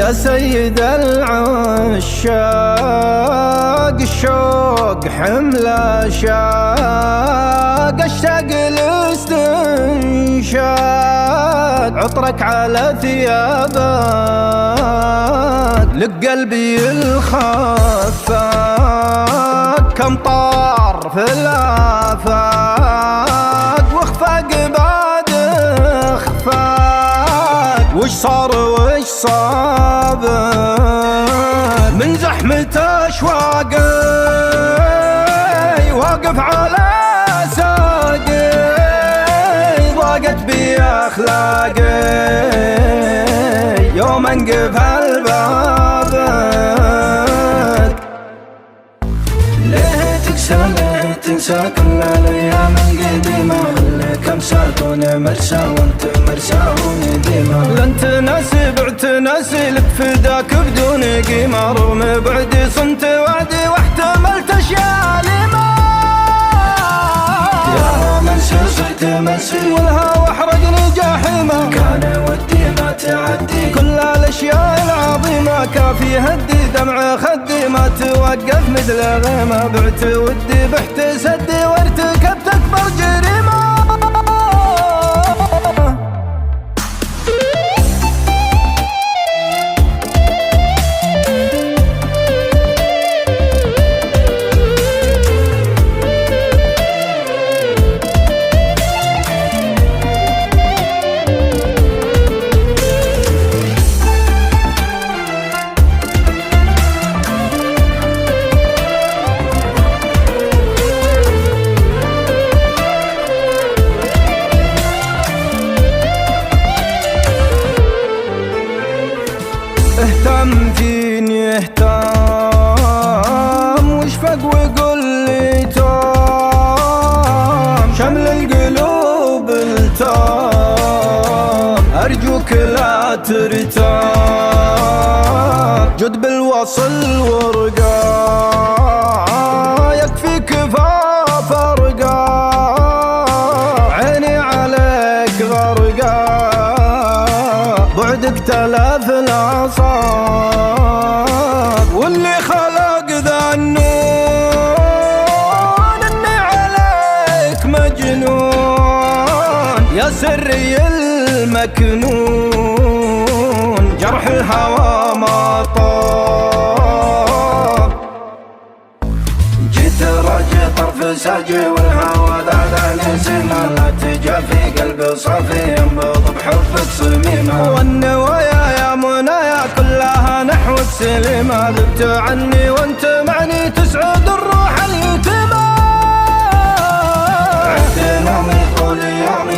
يا سيد العشاق الشوق حمل شاق اشتاق الاستنشاق عطرك على ثيابك لك قلبي الخفاق كم طار في الآفاق واخفاق بعد اخفاق وش صار وش صابك من زحمة أشواقي واقف على ساقي ضاقت بي أخلاقي يوم انقفل بابك ليه تكسى ليه تنسى كل الأيام القديمة اللي كم ساكون مرسى وانت مرسى ونديمة لن تناسي بعت ناسي لك فداك بدون قيمة رغم بعدي صنت وعدي واحتملت أشياء لما يا منسي صرت منسي والهوى حرقني جحيمة كان ودي ما تعدي كل الأشياء العظيمة كافي هدي دمع خدي ما توقف مثل غيمة بعت ودي بحت سدي وارتكبت أكبر جريمة اهتم فيني اهتم واشفق وقل لي توم شمل القلوب التام ارجوك لا ترتاب جد بالوصل ورقا يكفي كفاف ارقا عيني عليك غرقا بعدك تلاف الأعصاب واللي خلق ذا النون اني عليك مجنون يا سري المكنون جرح الهوى ما طاب جيت راجع طرف ساجي والهوى ذاذاني سما لا تجافي قلبي صافي ينبض بحبك صميمة والنوايا يا منايا كلها نحو السليمة ذبت عني وانت معني تسعد الروح اليتيمة عدت نومي طول يومي